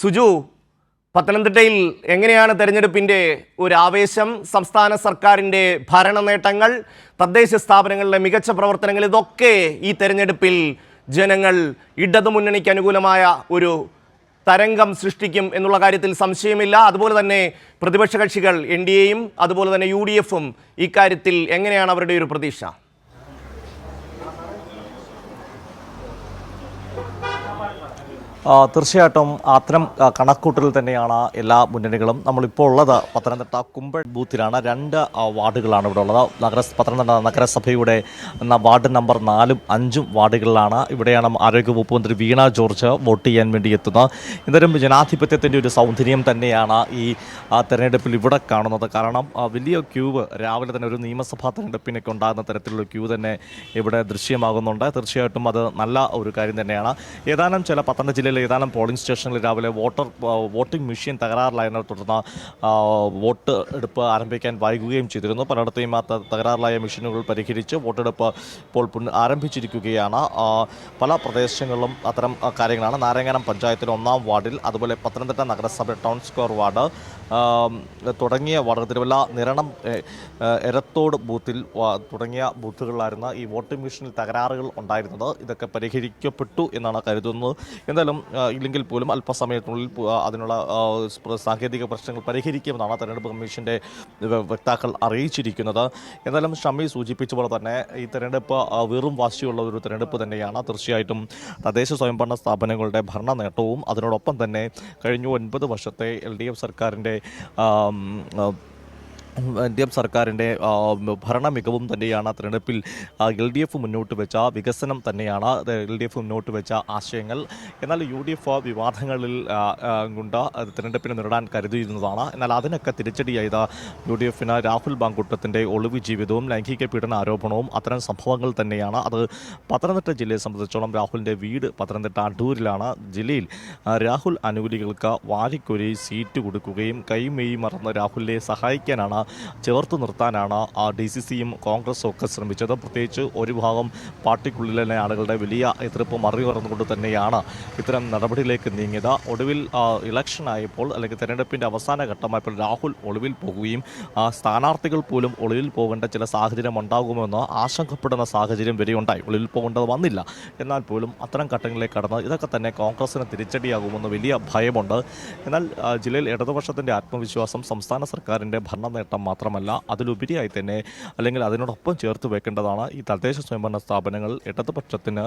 സുജു, പത്തനംതിട്ടയിൽ എങ്ങനെയാണ് തെരഞ്ഞെടുപ്പിൻ്റെ ഒരു ആവേശം? സംസ്ഥാന സർക്കാരിൻ്റെ ഭരണ നേട്ടങ്ങൾ, തദ്ദേശ സ്ഥാപനങ്ങളിലെ മികച്ച പ്രവർത്തനങ്ങൾ, ഇതൊക്കെ ഈ തെരഞ്ഞെടുപ്പിൽ ജനങ്ങൾ ഇടതുമുന്നണിക്ക് അനുകൂലമായ ഒരു തരംഗം സൃഷ്ടിക്കും എന്നുള്ള കാര്യത്തിൽ സംശയമില്ല. അതുപോലെ തന്നെ പ്രതിപക്ഷ കക്ഷികൾ NDAയും അതുപോലെ തന്നെ UDFും ഇക്കാര്യത്തിൽ എങ്ങനെയാണ് അവരുടെ ഒരു പ്രതീക്ഷ? തീർച്ചയായിട്ടും അത്തരം കണക്കൂട്ടൽ തന്നെയാണ് എല്ലാ മുന്നണികളും. നമ്മളിപ്പോൾ ഉള്ളത് പത്തനംതിട്ട കുമ്പഴ ബൂത്തിലാണ്. 2 വാർഡുകളാണ് ഇവിടെ ഉള്ളത്. പത്തനംതിട്ട നഗരസഭയുടെ വാർഡ് നമ്പർ 4ഉം 5ഉം വാർഡുകളിലാണ്. ഇവിടെയാണ് ആരോഗ്യവകുപ്പ് മന്ത്രി വീണ ജോർജ് വോട്ട് ചെയ്യാൻ വേണ്ടി എത്തുന്നത്. ഇത്തരം ജനാധിപത്യത്തിൻ്റെ ഒരു സൗന്ദര്യം തന്നെയാണ് ഈ തെരഞ്ഞെടുപ്പിൽ ഇവിടെ കാണുന്നത്. കാരണം വലിയ ക്യൂ രാവിലെ തന്നെ ഒരു നിയമസഭാ തെരഞ്ഞെടുപ്പിനൊക്കെ ഉണ്ടാകുന്ന തരത്തിലുള്ള ക്യൂ തന്നെ ഇവിടെ ദൃശ്യമാകുന്നുണ്ട്. തീർച്ചയായിട്ടും അത് നല്ല ഒരു കാര്യം തന്നെയാണ്. ഏതാനും ചില പത്തനംതിട്ട ജില്ലയിലെ ഏതാനും പോളിംഗ് സ്റ്റേഷനുകളിൽ രാവിലെ വോട്ടിംഗ് മെഷീൻ തകരാറിലായതിനെ തുടർന്ന് വോട്ട് എടുപ്പ് ആരംഭിക്കാൻ വൈകുകയും ചെയ്തിരുന്നു. പലയിടത്തെയും തകരാറിലായ മെഷീനുകൾ പരിഹരിച്ച് വോട്ടെടുപ്പ് ഇപ്പോൾ ആരംഭിച്ചിരിക്കുകയാണ്. പല പ്രദേശങ്ങളിലും അത്തരം കാര്യങ്ങളാണ്. നാരായണപുരം പഞ്ചായത്തിലെ 1-ാം വാർഡിൽ, അതുപോലെ പത്തനംതിട്ട നഗരസഭ ടൗൺ സ്ക്വയർ വാർഡ് തുടങ്ങിയ വാർഡ്, തിരുവല്ല നിരണം എരത്തോട് ബൂത്തിൽ തുടങ്ങിയ ബൂത്തുകളിലായിരുന്നു ഈ വോട്ടിംഗ് മെഷീനിൽ തകരാറുകൾ ഉണ്ടായിരുന്നത്. ഇതൊക്കെ പരിഹരിക്കപ്പെട്ടു എന്നാണ് കരുതുന്നത്. എന്തായാലും ഇല്ലെങ്കിൽ പോലും അല്പസമയത്തിനുള്ളിൽ അതിനുള്ള സാങ്കേതിക പ്രശ്നങ്ങൾ പരിഹരിക്കുമെന്നാണ് തെരഞ്ഞെടുപ്പ് കമ്മീഷൻ്റെ വക്താക്കൾ അറിയിച്ചിരിക്കുന്നത്. എന്തായാലും ഷമി സൂചിപ്പിച്ച പോലെ തന്നെ ഈ തെരഞ്ഞെടുപ്പ് വെറും വാശിയുള്ള ഒരു തെരഞ്ഞെടുപ്പ് തന്നെയാണ്. തീർച്ചയായിട്ടും തദ്ദേശ സ്വയംഭരണ സ്ഥാപനങ്ങളുടെ ഭരണ നേട്ടവും അതിനോടൊപ്പം തന്നെ കഴിഞ്ഞ 9 വർഷത്തെ LDF സർക്കാരിൻ്റെ ഭരണ മികവും തന്നെയാണ് തെരഞ്ഞെടുപ്പിൽ LDF മുന്നോട്ട് വെച്ച വികസനം തന്നെയാണ് LDF മുന്നോട്ട് വെച്ച ആശയങ്ങൾ. എന്നാൽ UDF വിവാദങ്ങളിൽ കൊണ്ട് തെരഞ്ഞെടുപ്പിനെ നേരിടാൻ കരുതിയിരുന്നതാണ്. എന്നാൽ അതിനൊക്കെ തിരിച്ചടിയായത് UDFന് രാഹുൽ മാങ്കൂട്ടത്തിൻ്റെ ഒളിവ് ജീവിതവും ലൈംഗിക പീഡന ആരോപണവും അത്തരം സംഭവങ്ങൾ തന്നെയാണ്. അത് പത്തനംതിട്ട ജില്ലയെ സംബന്ധിച്ചോളം രാഹുലിൻ്റെ വീട് പത്തനംതിട്ട അടൂരിലാണ്. ജില്ലയിൽ രാഹുൽ അനുകൂലികൾക്ക് വാരിക്കൊരി സീറ്റ് കൊടുക്കുകയും കൈമെയ് മറന്ന് രാഹുലിനെ സഹായിക്കാനാണ്, ചേർത്ത് നിർത്താനാണ് DCCയും കോൺഗ്രസും ഒക്കെ ശ്രമിച്ചത്. പ്രത്യേകിച്ച് ഒരു ഭാഗം പാർട്ടിക്കുള്ളിലെ ആളുകളുടെ വലിയ എതിർപ്പ് മറികടന്നുകൊണ്ട് തന്നെയാണ് ഇത്തരം നടപടിയിലേക്ക് നീങ്ങിയത്. ഒടുവിൽ ഇലക്ഷൻ ആയപ്പോൾ, അല്ലെങ്കിൽ തെരഞ്ഞെടുപ്പിൻ്റെ അവസാന ഘട്ടമായപ്പോൾ രാഹുൽ ഒളിവിൽ പോകുകയും സ്ഥാനാർത്ഥികൾ പോലും ഒളിവിൽ പോകേണ്ട ചില സാഹചര്യം ഉണ്ടാകുമെന്ന് ആശങ്കപ്പെടുന്ന സാഹചര്യം വരെയുണ്ടായി. ഒളിവിൽ പോകേണ്ടത് വന്നില്ല. എന്നാൽ പോലും അത്തരം ഘട്ടങ്ങളിലേക്ക് കടന്ന് ഇതൊക്കെ തന്നെ കോൺഗ്രസിന് തിരിച്ചടിയാകുമെന്ന് വലിയ ഭയമുണ്ട്. എന്നാൽ ജില്ലയിൽ ഇടതുപക്ഷത്തിൻ്റെ ആത്മവിശ്വാസം സംസ്ഥാന സർക്കാരിൻ്റെ ഭരണ നേട്ടം മാത്രമല്ല, അതിലുപരിയായി തന്നെ, അല്ലെങ്കിൽ അതിനോടൊപ്പം ചേർത്ത് വെക്കേണ്ടതാണ് ഈ തദ്ദേശ സ്വയംഭരണ സ്ഥാപനങ്ങൾ ഇടതുപക്ഷത്തിന്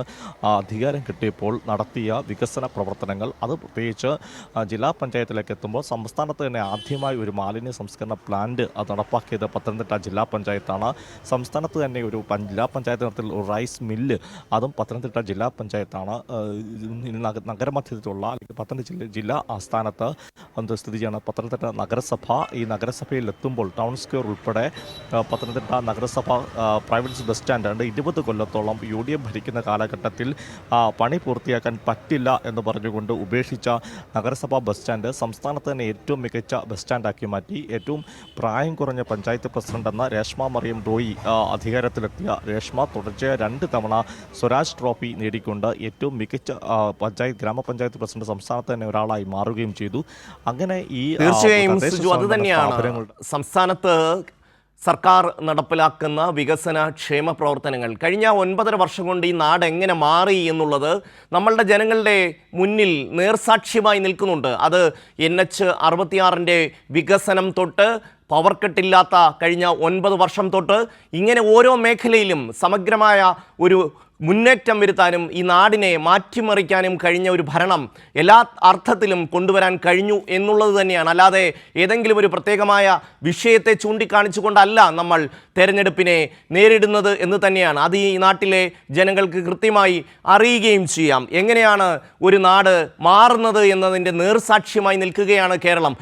അധികാരം കിട്ടിയപ്പോൾ നടത്തിയ വികസന പ്രവർത്തനങ്ങൾ. അത് പ്രത്യേകിച്ച് ജില്ലാ പഞ്ചായത്തിലേക്ക് എത്തുമ്പോൾ സംസ്ഥാനത്ത് തന്നെ ആദ്യമായി ഒരു മാലിന്യ സംസ്കരണ പ്ലാന്റ് അത് നടപ്പാക്കിയത് പത്തനംതിട്ട ജില്ലാ പഞ്ചായത്താണ്. സംസ്ഥാനത്ത് തന്നെ ഒരു ജില്ലാ പഞ്ചായത്ത് തലത്തിൽ ഒരു റൈസ് മില്ല്, അതും പത്തനംതിട്ട ജില്ലാ പഞ്ചായത്താണ്. നഗരമധ്യത്തിലുള്ള, അല്ലെങ്കിൽ പത്തനംതിട്ട ജില്ലാ ആസ്ഥാനത്ത് സ്ഥിതി ചെയ്യുന്ന പത്തനംതിട്ട നഗരസഭ, ഈ നഗരസഭയിൽ എത്തുമ്പോൾ ടൗൺ സ്ക്വയർ ഉൾപ്പെടെ പത്തനംതിട്ട നഗരസഭ പ്രൈവറ്റ് ബസ് സ്റ്റാൻഡ് 20 കൊല്ലത്തോളം UDF ഭരിക്കുന്ന കാലഘട്ടത്തിൽ പണി പൂർത്തിയാക്കാൻ പറ്റില്ല എന്ന് പറഞ്ഞുകൊണ്ട് ഉപേക്ഷിച്ച നഗരസഭാ ബസ് സ്റ്റാൻഡ് സംസ്ഥാനത്ത് തന്നെ ഏറ്റവും മികച്ച ബസ് സ്റ്റാൻഡാക്കി മാറ്റി. ഏറ്റവും പ്രായം കുറഞ്ഞ പഞ്ചായത്ത് പ്രസിഡന്റ് എന്ന രേഷ്മ മറിയം റോയി അധികാരത്തിലെത്തിയ രേഷ്മ തുടർച്ചയായ 2 തവണ സ്വരാജ് ട്രോഫി നേടിക്കൊണ്ട് ഏറ്റവും മികച്ച ഗ്രാമപഞ്ചായത്ത് പ്രസിഡന്റ് സംസ്ഥാനത്ത് തന്നെ ഒരാളായി മാറുകയും ചെയ്തു. അങ്ങനെ ഈ തീർച്ചയായും അത് തന്നെയാണ് സംസ്ഥാനത്ത് സർക്കാർ നടപ്പിലാക്കുന്ന വികസന ക്ഷേമ പ്രവർത്തനങ്ങൾ. കഴിഞ്ഞ 9.5 വർഷം കൊണ്ട് ഈ നാട് എങ്ങനെ മാറി എന്നുള്ളത് നമ്മളുടെ ജനങ്ങളുടെ മുന്നിൽ നേർസാക്ഷ്യമായി നിൽക്കുന്നുണ്ട്. അത് NH66 വികസനം തൊട്ട് പവർ കട്ടില്ലാത്ത കഴിഞ്ഞ 9 വർഷം തൊട്ട് ഇങ്ങനെ ഓരോ മേഖലയിലും സമഗ്രമായ ഒരു മുന്നേറ്റം വരുത്താനും ഈ നാടിനെ മാറ്റിമറിക്കാനും കഴിഞ്ഞ ഒരു ഭരണം എല്ലാ അർത്ഥത്തിലും കൊണ്ടുവരാൻ കഴിഞ്ഞു എന്നുള്ളത് തന്നെയാണ്. അല്ലാതെ ഏതെങ്കിലും ഒരു പ്രത്യേകമായ വിഷയത്തെ ചൂണ്ടിക്കാണിച്ചുകൊണ്ടല്ല നമ്മൾ തെരഞ്ഞെടുപ്പിനെ നേരിടുന്നത് എന്ന് തന്നെയാണ്. അത് ഈ നാട്ടിലെ ജനങ്ങൾക്ക് കൃത്യമായി അറിയുകയും ചെയ്യാം. എങ്ങനെയാണ് ഒരു നാട് മാറുന്നത് എന്നതിൻ്റെ നേർസാക്ഷ്യമായി നിൽക്കുകയാണ് കേരളം.